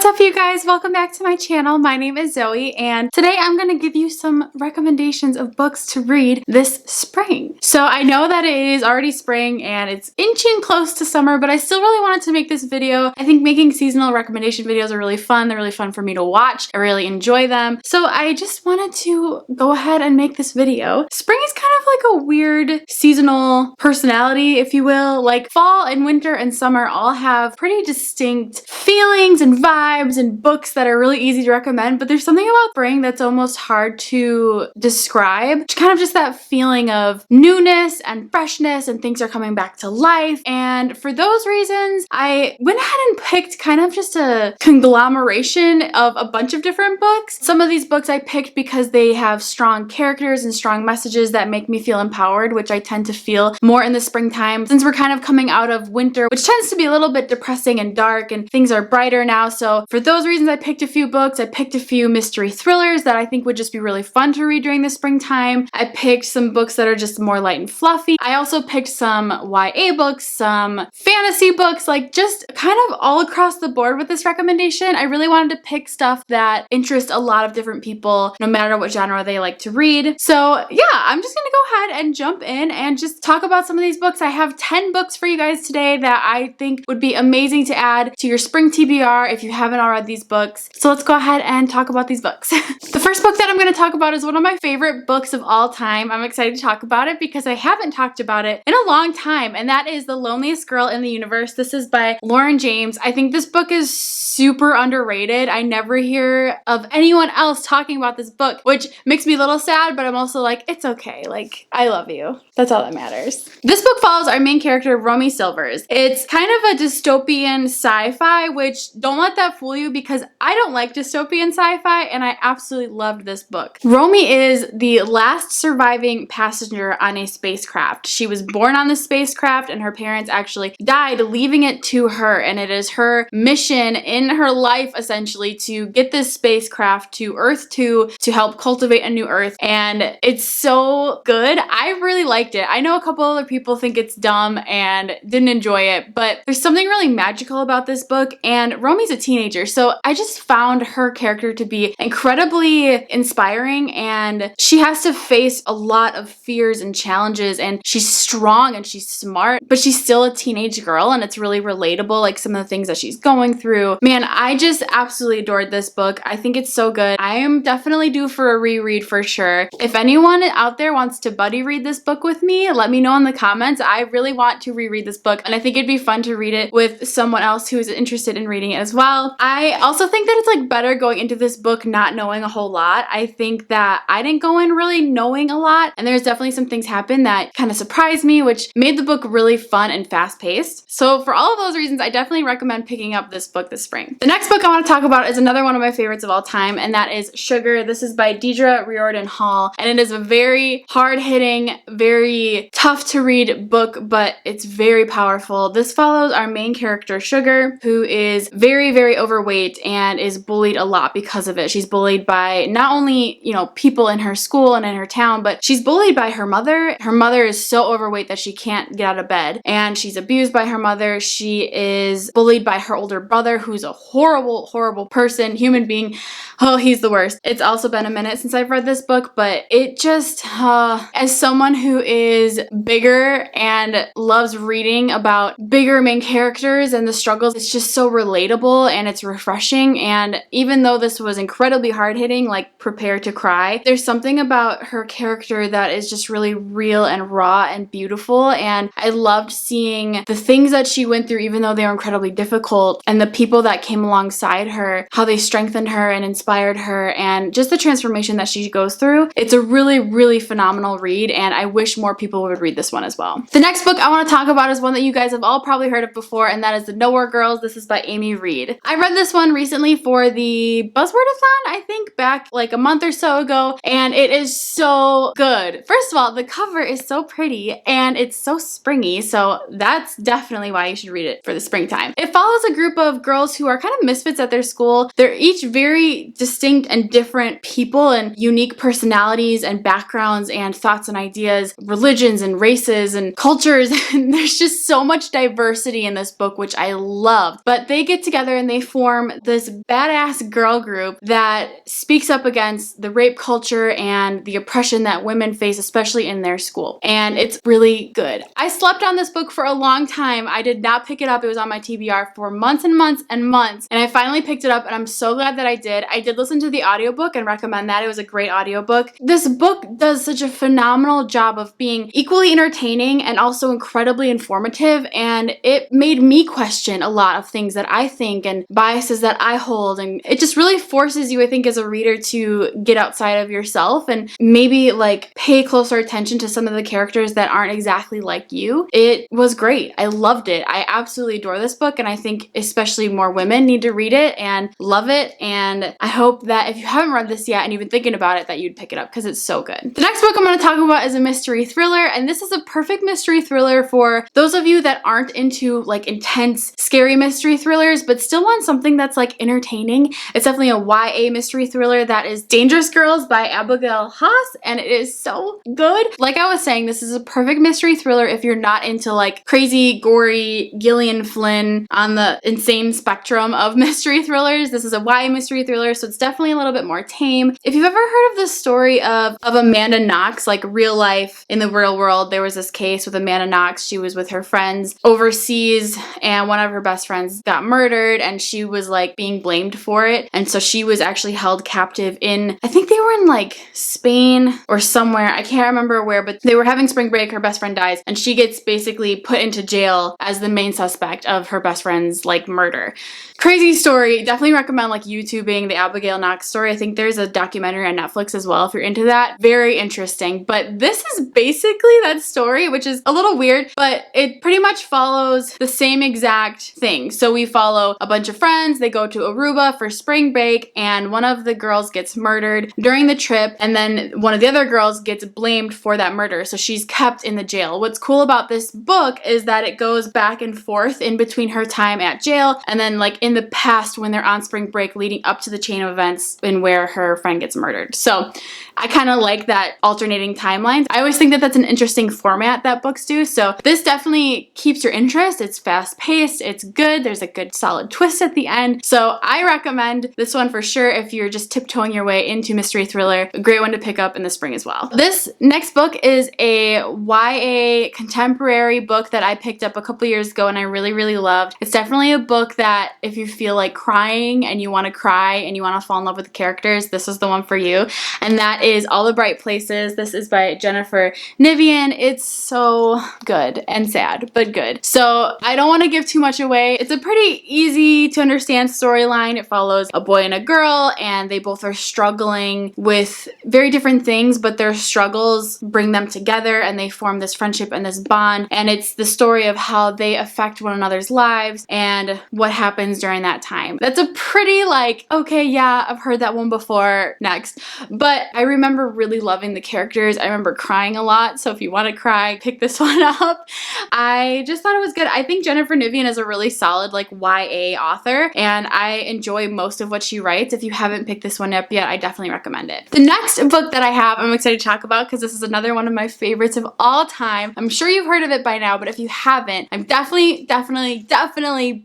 What's up, you guys? Welcome back to my channel. My name is Zoe, and today I'm going to give you some recommendations of books to read this spring. So I know that it is already spring and it's inching close to summer, but I still really wanted to make this video. I think making seasonal recommendation videos are really fun. They're really fun for me to watch. I really enjoy them. So I just wanted to go ahead and make this video. Spring is kind of like a weird seasonal personality, if you will. Like fall and winter and summer all have pretty distinct feelings and vibes and books that are really easy to recommend, but there's something about spring that's almost hard to describe. It's kind of just that feeling of newness and freshness and things are coming back to life. And for those reasons, I went ahead and picked kind of just a conglomeration of a bunch of different books. Some of these books I picked because they have strong characters and strong messages that make me feel empowered, which I tend to feel more in the springtime since we're kind of coming out of winter, which tends to be a little bit depressing and dark, and things are brighter now. So for those reasons, I picked a few books. I picked a few mystery thrillers that I think would just be really fun to read during the springtime. I picked some books that are just more light and fluffy. I also picked some YA books, some fantasy books, like just kind of all across the board with this recommendation. I really wanted to pick stuff that interests a lot of different people, no matter what genre they like to read. So yeah, I'm just gonna go ahead and jump in and just talk about some of these books. I have 10 books for you guys today that I think would be amazing to add to your spring TBR if you haven't already read these books. So let's go ahead and talk about these books. The first book that I'm going to talk about is one of my favorite books of all time. I'm excited to talk about it because I haven't talked about it in a long time, and that is The Loneliest Girl in the Universe. This is by Lauren James. I think this book is super underrated. I never hear of anyone else talking about this book, which makes me a little sad, but I'm also like, it's okay. Like, I love you. That's all that matters. This book follows our main character, Romy Silvers. It's kind of a dystopian sci-fi, which don't let that fool you because I don't like dystopian sci-fi, and I absolutely loved this book. Romy is the last surviving passenger on a spacecraft. She was born on the spacecraft and her parents actually died, leaving it to her, and it is her mission in her life essentially to get this spacecraft to Earth 2 to help cultivate a new Earth, and it's so good. I really liked it. I know a couple other people think it's dumb and didn't enjoy it, but there's something really magical about this book, and Romy's a teenager, so I just found her character to be incredibly inspiring, and she has to face a lot of fears and challenges, and she's strong and she's smart, but she's still a teenage girl, and it's really relatable, like some of the things that she's going through. Man, I just absolutely adored this book. I think it's so good. I am definitely due for a reread for sure. If anyone out there wants to buddy read this book with me, let me know in the comments. I really want to reread this book, and I think it'd be fun to read it with someone else who's interested in reading it as well. I also think that it's like better going into this book not knowing a whole lot. I think that I didn't go in really knowing a lot, and there's definitely some things happen that kind of surprised me, which made the book really fun and fast-paced. So for all of those reasons, I definitely recommend picking up this book this spring. The next book I want to talk about is another one of my favorites of all time, and that is Sugar. This is by Deidre Riordan Hall, and it is a very hard-hitting, very tough to read book, but it's very powerful. This follows our main character, Sugar, who is very, very overweight and is bullied a lot because of it. She's bullied by not only, people in her school and in her town, but she's bullied by her mother. Her mother is so overweight that she can't get out of bed, and she's abused by her mother. She is bullied by her older brother, who's a horrible, horrible person, human being. Oh, he's the worst. It's also been a minute since I've read this book, but it just, as someone who is bigger and loves reading about bigger main characters and the struggles, it's just so relatable and it's refreshing. And even though this was incredibly hard-hitting, like prepare to cry, there's something about her character that is just really real and raw and beautiful, and I loved seeing the things that she went through even though they were incredibly difficult, and the people that came alongside her, how they strengthened her and inspired her, and just the transformation that she goes through. It's a really, really phenomenal read, and I wish more people would read this one as well. The next book I want to talk about is one that you guys have all probably heard of before, and that is The Nowhere Girls. This is by Amy Reed. I read this one recently for the Buzzwordathon, I think back like a month or so ago, and it is so good. First of all, the cover is so pretty and it's so springy, so that's definitely why you should read it for the springtime. It follows a group of girls who are kind of misfits at their school. They're each very distinct and different people and unique personalities and backgrounds and thoughts and ideas, religions and races and cultures, and there's just so much diversity in this book, which I love. But they get together and they form this badass girl group that speaks up against the rape culture and the oppression that women face, especially in their school. And it's really good. I slept on this book for a long time. I did not pick it up. It was on my TBR for months and months and months. And I finally picked it up, and I'm so glad that I did. I did listen to the audiobook and recommend that. It was a great audiobook. This book does such a phenomenal job of being equally entertaining and also incredibly informative, and it made me question a lot of things that I think and biases that I hold, and it just really forces you, I think, as a reader to get outside of yourself and maybe like pay closer attention to some of the characters that aren't exactly like you. It was great. I loved it. I absolutely adore this book, and I think especially more women need to read it and love it, and I hope that if you haven't read this yet and you've been thinking about it, that you'd pick it up because it's so good. The next book I'm going to talk about is a mystery thriller, and this is a perfect mystery thriller for those of you that aren't into like intense, scary mystery thrillers, but still want something that's like entertaining. It's definitely a YA mystery thriller. That is Dangerous Girls by Abigail Haas, and it is so good. Like I was saying, this is a perfect mystery thriller if you're not into like crazy, gory Gillian Flynn on the insane spectrum of mystery thrillers. This is a YA mystery thriller, so it's definitely a little bit more tame. If you've ever heard of the story of Amanda Knox, like real life in the real world, there was this case with Amanda Knox. She was with her friends overseas, and one of her best friends got murdered, and she was like being blamed for it. And so she was actually held captive in, I think they were in like Spain or somewhere. I can't remember where, but they were having spring break. Her best friend dies, and she gets basically put into jail as the main suspect of her best friend's like murder. Crazy story. Definitely recommend like YouTubing the Abigail Knox story. I think there's a documentary on Netflix as well if you're into that. Very interesting. But this is basically that story, which is a little weird, but it pretty much follows the same exact thing. So we follow a bunch of friends. They go to Aruba for spring break, and one of the girls gets murdered during the trip, and then one of the other girls gets blamed for that murder. So she's kept in the jail. What's cool about this book is that it goes back and forth in between her time at jail and then like in the past when they're on spring break leading up to the chain of events in where her friend gets murdered. So I kind of like that alternating timelines. I always think that that's an interesting format that books do. So this definitely keeps your interest. It's fast paced. It's good. There's a good solid twist at the end. So I recommend this one for sure if you're just tiptoeing your way into mystery thriller. A great one to pick up in the spring as well. This next book is a YA contemporary book that I picked up a couple years ago and I really, really loved. It's definitely a book that if you feel like crying and you want to cry and you want to fall in love with the characters, this is the one for you. And that is All the Bright Places. This is by Jennifer Nivian. It's so good and sad, but good. So I don't want to give too much away. It's a pretty easy to understand storyline. It follows a boy and a girl, and they both are struggling with very different things, but their struggles bring them together and they form this friendship and this bond. And it's the story of how they affect one another's lives and what happens during that time. That's a pretty like, okay, yeah, I've heard that one before, next. But I remember really loving the characters. I remember crying a lot. So if you want to cry, pick this one up. I just thought it was good. I think Jennifer Nivian is a really solid like YA author, and I enjoy most of what she writes. If you haven't picked this one up yet, I definitely recommend it. The next book that I have, I'm excited to talk about because this is another one of my favorites of all time. I'm sure you've heard of it by now, but if you haven't, I'm definitely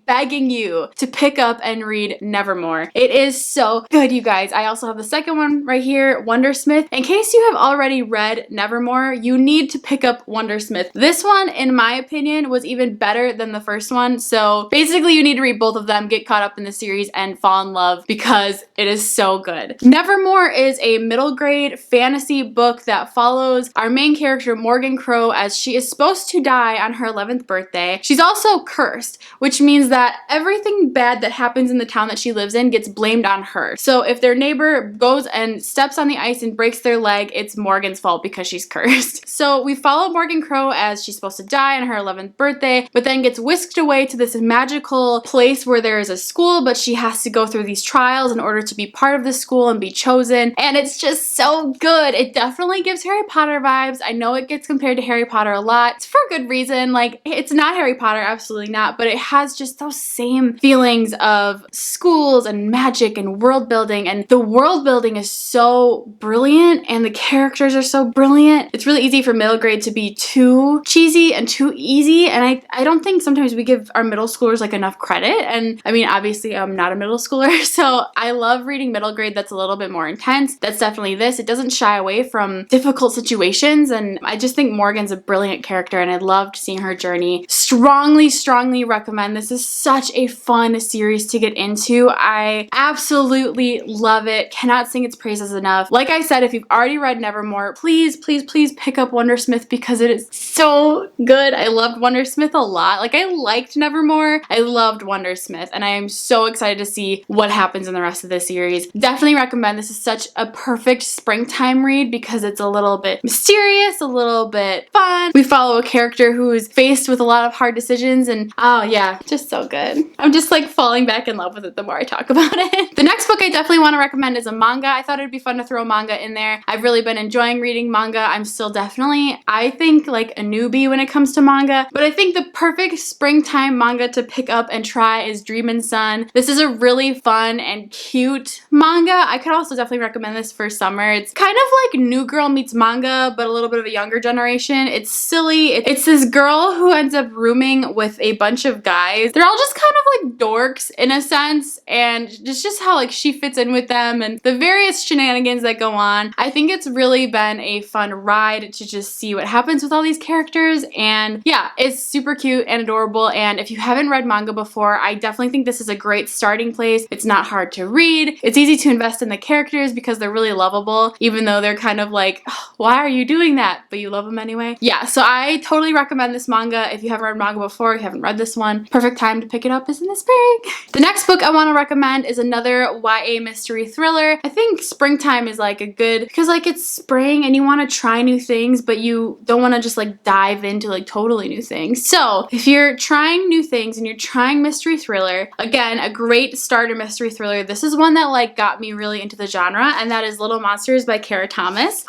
begging you to pick up and read Nevermore. It is so good, you guys. I also have the second one right here, Wondersmith. In case you have already read Nevermore, you need to pick up Wondersmith. This one, in my opinion, was even better than the first one. So basically you need to read both of them, get caught up in the series, and fall in love because it is so good. Nevermore is a middle grade fantasy book that follows our main character, Morgan Crow, as she is supposed to die on her 11th birthday. She's also cursed, which means that everything bad that happens in the town that she lives in gets blamed on her. So if their neighbor goes and steps on the ice and breaks their leg, it's Morgan's fault because she's cursed. So we follow Morgan Crow as she's supposed to die on her 11th birthday, but then gets whisked away to this magical place where there is a school, but she has to go through these trials in order to be part of the school and be chosen. And it's just so good. It definitely gives Harry Potter vibes. I know it gets compared to Harry Potter a lot. It's for good reason. Like, it's not Harry Potter, absolutely not, but it has just those same feelings of schools and magic and world building, and the world building is so brilliant and the characters are so brilliant. It's really easy for middle grade to be too cheesy and too easy, and I don't think sometimes we give our middle schoolers like enough credit. And I mean, obviously I'm not a middle schooler, so I love reading middle grade that's a little bit more intense. That's definitely this. It doesn't shy away from difficult situations, and I just think Morgan's a brilliant character, and I loved seeing her journey. Strongly, strongly recommend. This is such a fun series to get into. I absolutely love it. Cannot sing its praises enough. Like I said, if you've already read Nevermore, please, please, please pick up Wondersmith because it is so good. I loved Wondersmith a lot. Like, I liked Nevermore. I loved Wondersmith, and I am so excited to see what happens in the rest of this series. Definitely recommend. This is such a perfect springtime read because it's a little bit mysterious, a little bit fun. We follow a character who is faced with a lot of hard decisions, and oh yeah, just so good. I'm just like falling back in love with it the more I talk about it. The next book I definitely want to recommend is a manga. I thought it'd be fun to throw manga in there. I've really been enjoying reading manga. I'm still definitely, I think, like a newbie when it comes to manga, but I think the perfect springtime manga to pick up and try is Dreamin' Sun. This is a really fun and cute manga. I could also definitely recommend this for summer. It's kind of like New Girl meets manga, but a little bit of a younger generation. It's silly. It's this girl who ends up rooming with a bunch of guys. They're all just kind of like dorks in a sense, and it's just how like she fits in with them and the various shenanigans that go on. I think it's really been a fun ride to just see what happens with all these characters, and yeah, it's super cute and adorable. And if you haven't read manga before, I definitely think this is a great starting place. It's not hard to read. It's easy to invest in the characters because they're really lovable, even though they're kind of like, oh, why are you doing that? But you love them anyway. Yeah, so I totally recommend this manga. If you haven't read manga before, you haven't read this one, perfect time to pick it up is in the spring. The next book I want to recommend is another YA mystery thriller. I think springtime is like a good, because like it's spring and you want to try new things, but you don't want to just like dive into like totally new things. So if you're trying new things and you're trying mystery thriller, again, a great starter mystery thriller. This is one that like got me really into the genre, and that is Little Monsters by Kara Thomas.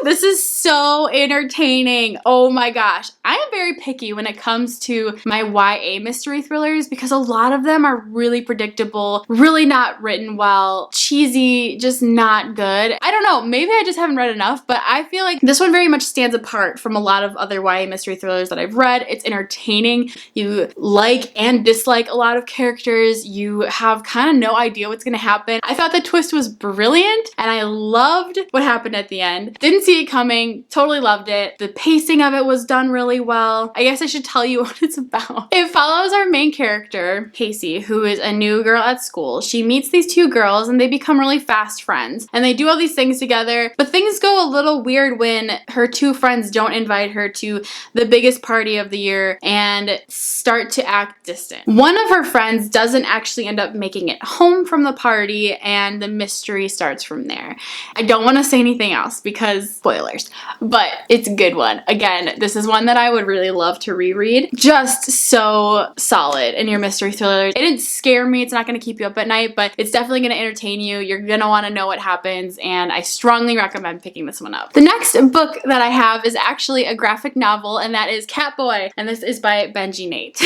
This is so entertaining. Oh my gosh. I am very picky when it comes to my YA mystery thrillers because a lot of them are really predictable, really not written well, cheesy, just not good. I don't know, maybe I just haven't read enough, but I feel like this one very much stands apart from a lot of other YA mystery thrillers that I've read. It's entertaining. You like and dislike a lot of characters. You have kind of no idea what's going to happen. I thought the twist was brilliant, and I loved what happened at the end. Didn't see it coming. Totally loved it. The pacing of it was done really well. I guess I should tell you what it's about. It follows our main character, Casey, who is a new girl at school. She meets these two girls and they become really fast friends, and they do all these things together, but things go a little weird when her two friends don't invite her to the biggest party of the year and start to act distant. One of her friends doesn't actually end up making it home from the party, and the mystery starts from there. I don't want to say anything else because spoilers, but it's a good one. Again, this is one that I would really love to reread. Just so solid in your mystery thriller. It didn't scare me. It's not going to keep you up at night, but it's definitely going to entertain you. You're going to want to know what happens, and I strongly recommend picking this one up. The next book that I have is actually a graphic novel, and that is Catboy, and this is by Benji Nate.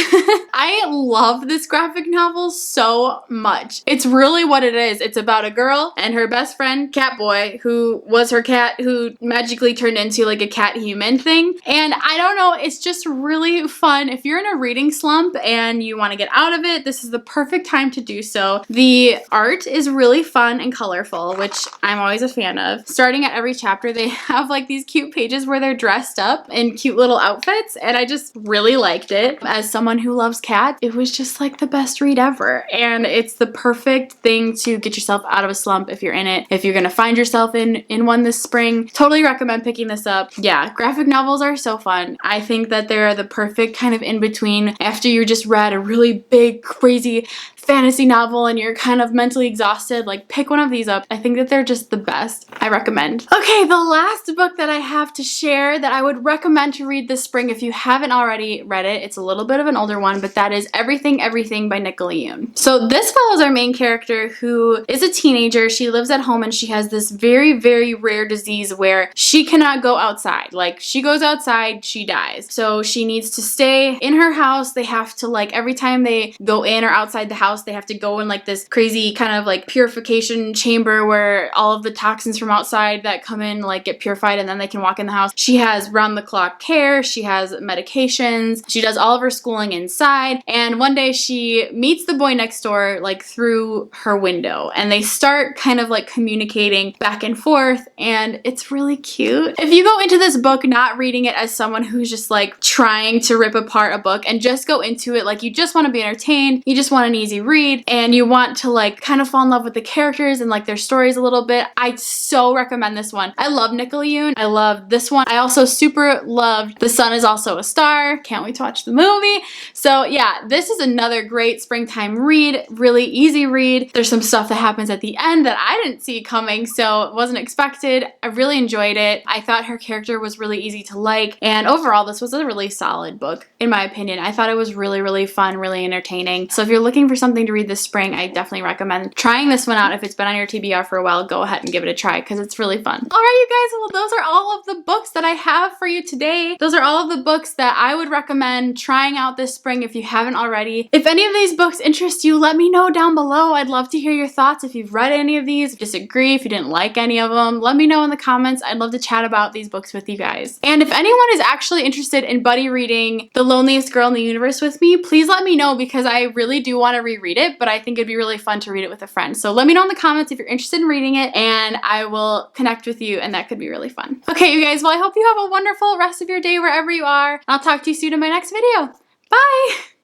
I love this graphic novel so much. It's really what it is. It's about a girl and her best friend, Catboy, who was her cat who magically turned into like a cat human thing. And I don't know, it's just really fun. If you're in a reading slump and you want to get out of it, this is the perfect time to do so. The art is really fun and colorful, which I'm always a fan of. Starting at every chapter, they have like these cute pages where they're dressed up in cute little outfits, and I just really liked it. As someone who loves cats, it was just like the best read ever, and it's the perfect thing to get yourself out of a slump if you're in it. If you're gonna find yourself in one this spring, totally recommend picking this up. Yeah, graphic novels are so fun. I think that they're the perfect kind of in-between after you just read a really big, crazy fantasy novel and you're kind of mentally exhausted. Like, pick one of these up. I think that they're just the best. I recommend. Okay, the last book that I have to share that I would recommend to read this spring if you haven't already read it, it's a little bit of an older one, but that is Everything Everything by Nicola Yoon. So this follows our main character who is a teenager. She lives at home and she has this very, very rare disease where she cannot go outside. Like, she goes outside, she dies. So she needs to stay in her house. They have to, like, every time they go in or outside the house, house. They have to go in like this crazy kind of like purification chamber where all of the toxins from outside that come in like get purified and then they can walk in the house. She has round the clock care. She has medications. She does all of her schooling inside. And one day she meets the boy next door like through her window and they start kind of like communicating back and forth, and it's really cute. If you go into this book not reading it as someone who's just like trying to rip apart a book and just go into it like you just want to be entertained, you just want an easy read, and you want to like kind of fall in love with the characters and like their stories a little bit, I so recommend this one. I love Nickelodeon. I love this one. I also super loved The Sun Is Also a Star. Can't wait to watch the movie. So yeah, this is another great springtime read. Really easy read. There's some stuff that happens at the end that I didn't see coming, so it wasn't expected. I really enjoyed it. I thought her character was really easy to like, and overall this was a really solid book in my opinion. I thought it was really fun, really entertaining. So if you're looking for something to read this spring, I definitely recommend trying this one out. If it's been on your TBR for a while, go ahead and give it a try because it's really fun. All right, you guys, well those are all of the books that I have for you today. Those are all of the books that I would recommend trying out this spring if you haven't already. If any of these books interest you, let me know down below. I'd love to hear your thoughts. If you've read any of these, if you disagree, if you didn't like any of them, let me know in the comments. I'd love to chat about these books with you guys. And if anyone is actually interested in buddy reading The Loneliest Girl in the Universe with me, please let me know because I really do want to reread it, but I think it'd be really fun to read it with a friend. So let me know in the comments if you're interested in reading it and I will connect with you, and that could be really fun. Okay, you guys, well I hope you have a wonderful rest of your day wherever you are. I'll talk to you soon in my next video. Bye!